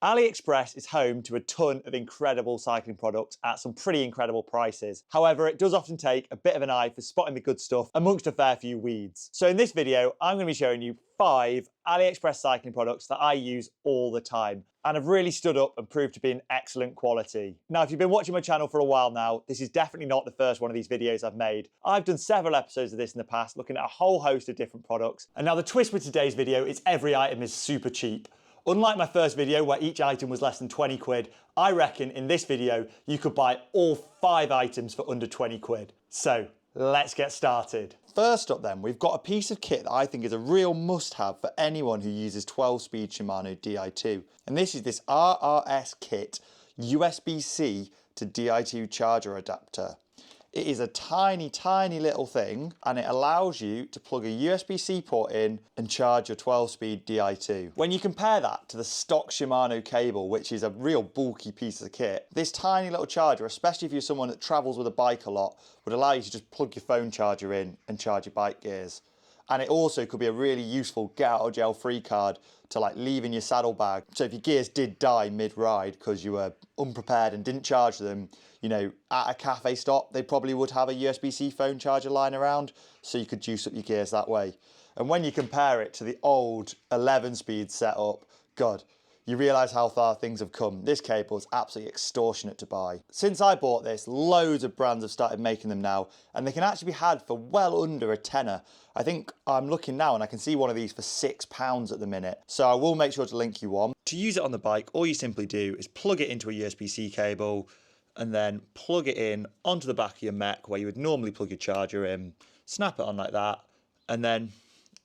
AliExpress is home to a ton of incredible cycling products at some pretty incredible prices. However, it does often take a bit of an eye for spotting the good stuff amongst a fair few weeds. So in this video, I'm going to be showing you 5 AliExpress cycling products that I use all the time and have really stood up and proved to be an excellent quality. Now, if you've been watching my channel for a while now, this is definitely not the first one of these videos I've made. I've done several episodes of this in the past, looking at a whole host of different products. And now the twist with today's video is every item is super cheap. Unlike my first video where each item was less than 20 quid, I reckon in this video you could buy all 5 items for under 20 quid. So let's get started. First up then, we've got a piece of kit that I think is a real must-have for anyone who uses 12-speed Shimano Di2. And this is this RRS kit USB-C to Di2 Charger adapter. It is a tiny, tiny little thing, and it allows you to plug a USB-C port in and charge your 12-speed Di2. When you compare that to the stock Shimano cable, which is a real bulky piece of kit, this tiny little charger, especially if you're someone that travels with a bike a lot, would allow you to just plug your phone charger in and charge your bike gears. And it also could be a really useful get out of jail free card to like leave in your saddlebag. So if your gears did die mid-ride because you were unprepared and didn't charge them, you know, at a cafe stop, they probably would have a USB-C phone charger lying around, so you could juice up your gears that way. And when you compare it to the old 11-speed setup, God, you realise how far things have come. This cable is absolutely extortionate to buy. Since I bought this, loads of brands have started making them now, and they can actually be had for well under a tenner. I think I'm looking now and I can see one of these for £6 at the minute. So I will make sure to link you one. To use it on the bike, all you simply do is plug it into a USB-C cable and then plug it in onto the back of your mech where you would normally plug your charger in, snap it on like that, and then,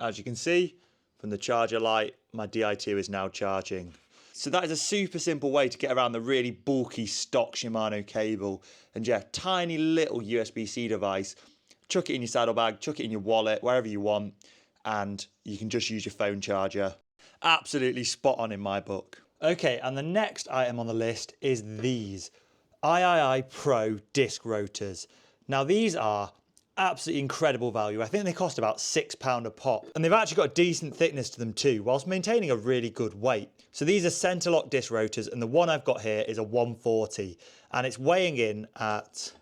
as you can see from the charger light, my Di2 is now charging. So that is a super simple way to get around the really bulky stock Shimano cable. And yeah, tiny little USB-C device. Chuck it in your saddlebag, chuck it in your wallet, wherever you want, and you can just use your phone charger. Absolutely spot on in my book. Okay, and the next item on the list is these IIIPro disc rotors. Now these are absolutely incredible value. I think they cost about £6 a pop, and they've actually got a decent thickness to them too, whilst maintaining a really good weight. So these are center lock disc rotors, and the one I've got here is a 140, and it's weighing in at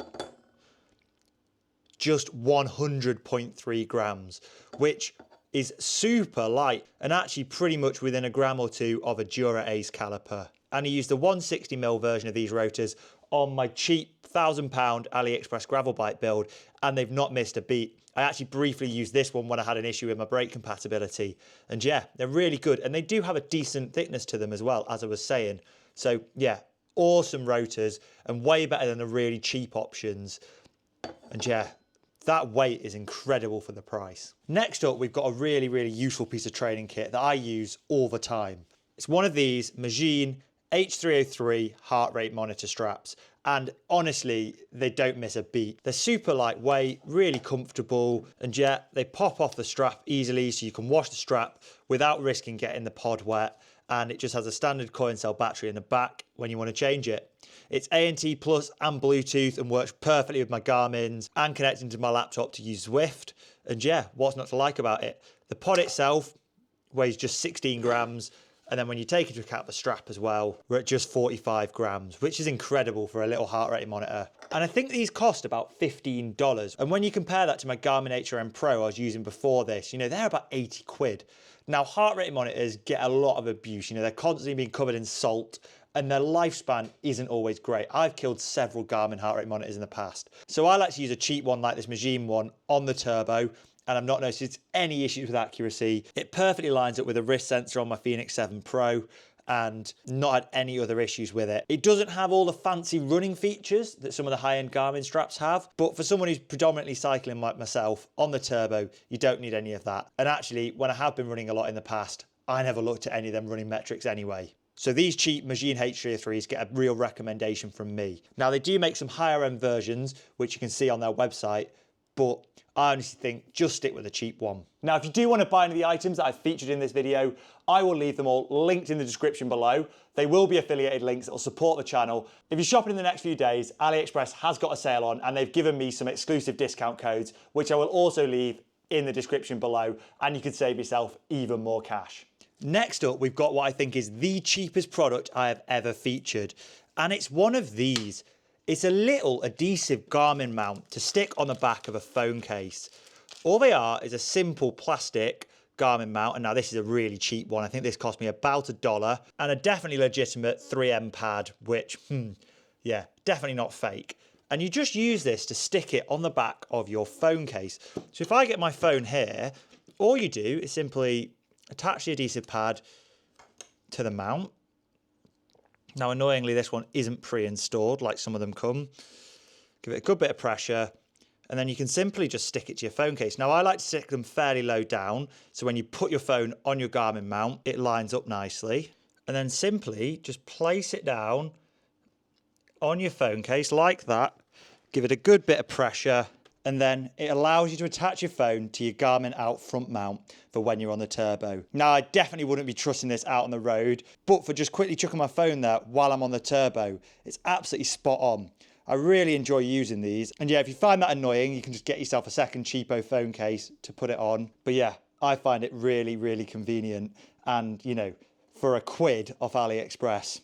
just 100.3 grams, which is super light and actually pretty much within a gram or two of a Dura Ace caliper. And I used the 160mm version of these rotors on my cheap £1,000 AliExpress gravel bike build, and they've not missed a beat. I actually briefly used this one when I had an issue with my brake compatibility, and yeah, they're really good, and they do have a decent thickness to them as well, as I was saying. So yeah, awesome rotors and way better than the really cheap options. And yeah, that weight is incredible for the price. Next up, we've got a really, really useful piece of training kit that I use all the time. It's one of these Magene H303 heart rate monitor straps, and honestly, they don't miss a beat. They're super lightweight, really comfortable, and yeah, they pop off the strap easily, so you can wash the strap without risking getting the pod wet, and it just has a standard coin cell battery in the back when you want to change it. It's ANT Plus and Bluetooth and works perfectly with my Garmin's and connecting to my laptop to use Zwift. And yeah, what's not to like about it? The pod itself weighs just 16 grams. And then when you take into account the strap as well, we're at just 45 grams, which is incredible for a little heart rate monitor. And I think these cost about $15. And when you compare that to my Garmin HRM Pro I was using before this, you know, they're about 80 quid. Now, heart rate monitors get a lot of abuse. You know, they're constantly being covered in salt, and their lifespan isn't always great. I've killed several Garmin heart rate monitors in the past. So I like to use a cheap one like this Magene one on the turbo, and I've not noticed any issues with accuracy. It perfectly lines up with a wrist sensor on my Phoenix 7 Pro and not had any other issues with it. It doesn't have all the fancy running features that some of the high-end Garmin straps have, but for someone who's predominantly cycling like myself, on the turbo, you don't need any of that. And actually, when I have been running a lot in the past, I never looked at any of them running metrics anyway. So these cheap Magene H303s get a real recommendation from me. Now, they do make some higher end versions, which you can see on their website, but I honestly think just stick with a cheap one. Now, if you do want to buy any of the items that I've featured in this video, I will leave them all linked in the description below. They will be affiliated links that will support the channel. If you're shopping in the next few days, AliExpress has got a sale on, and they've given me some exclusive discount codes, which I will also leave in the description below, and you can save yourself even more cash. Next up, we've got what I think is the cheapest product I have ever featured. And it's one of these. It's a little adhesive Garmin mount to stick on the back of a phone case. All they are is a simple plastic Garmin mount. And now this is a really cheap one. I think this cost me about $1 and a definitely legitimate 3M pad, which, yeah, definitely not fake. And you just use this to stick it on the back of your phone case. So if I get my phone here, all you do is simply attach the adhesive pad to the mount. Now, annoyingly, this one isn't pre-installed like some of them come. Give it a good bit of pressure, and then you can simply just stick it to your phone case. Now, I like to stick them fairly low down, so when you put your phone on your Garmin mount, it lines up nicely. And then simply just place it down on your phone case like that. Give it a good bit of pressure, and then it allows you to attach your phone to your Garmin out front mount for when you're on the turbo. Now, I definitely wouldn't be trusting this out on the road, but for just quickly chucking my phone there while I'm on the turbo, it's absolutely spot on. I really enjoy using these. And yeah, if you find that annoying, you can just get yourself a second cheapo phone case to put it on. But yeah, I find it really, really convenient. And, you know, for £1 off AliExpress,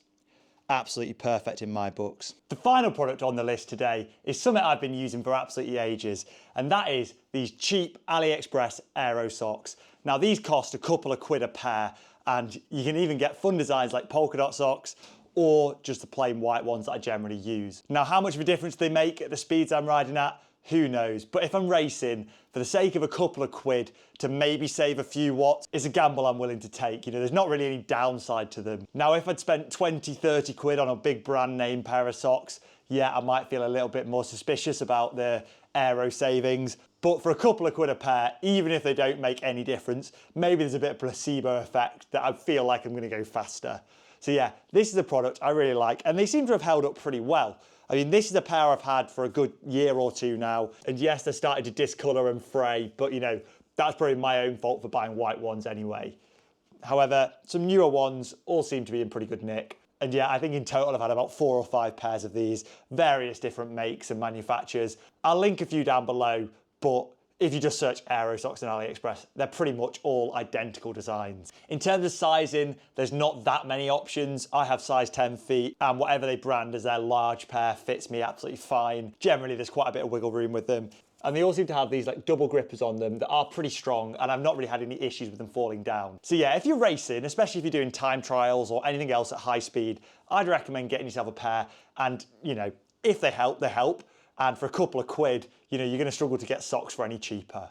absolutely perfect in my books. The final product on the list today is something I've been using for absolutely ages, and that is these cheap AliExpress Aero Socks. Now, these cost a couple of quid a pair, and you can even get fun designs like polka dot socks or just the plain white ones that I generally use. Now, how much of a difference they make at the speeds I'm riding at, who knows? But if I'm racing, for the sake of a couple of quid to maybe save a few watts, it's a gamble I'm willing to take. You know, there's not really any downside to them. Now, if I'd spent 20, 30 quid on a big brand name pair of socks, yeah, I might feel a little bit more suspicious about the aero savings. But for a couple of quid a pair, even if they don't make any difference, maybe there's a bit of placebo effect that I feel like I'm gonna go faster. So yeah, this is a product I really like, and they seem to have held up pretty well. I mean, this is a pair I've had for a good year or two now. And yes, they're starting to discolour and fray, but you know, that's probably my own fault for buying white ones anyway. However, some newer ones all seem to be in pretty good nick. And yeah, I think in total I've had about 4 or 5 pairs of these, various different makes and manufacturers. I'll link a few down below, but if you just search Aero Socks on AliExpress, they're pretty much all identical designs. In terms of sizing, there's not that many options. I have size 10 feet, and whatever they brand as their large pair fits me absolutely fine. Generally, there's quite a bit of wiggle room with them. And they all seem to have these like double grippers on them that are pretty strong, and I've not really had any issues with them falling down. So yeah, if you're racing, especially if you're doing time trials or anything else at high speed, I'd recommend getting yourself a pair, and you know, if they help, they help. And for a couple of quid, you know, you're going to struggle to get socks for any cheaper.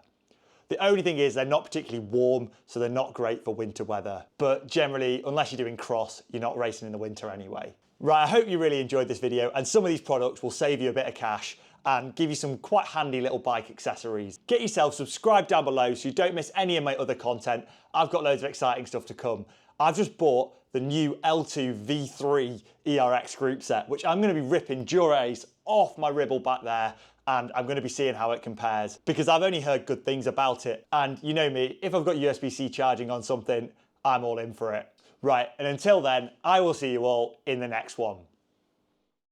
The only thing is they're not particularly warm, so they're not great for winter weather. But generally, unless you're doing cross, you're not racing in the winter anyway. Right, I hope you really enjoyed this video, and some of these products will save you a bit of cash and give you some quite handy little bike accessories. Get yourself subscribed down below so you don't miss any of my other content. I've got loads of exciting stuff to come. I've just bought the new L2 V3 ERX group set, which I'm going to be ripping durace off my ribble back there, and I'm going to be seeing how it compares because I've only heard good things about it. And you know me, if I've got USB-C charging on something, I'm all in for it. Right, and until then, I will see you all in the next one.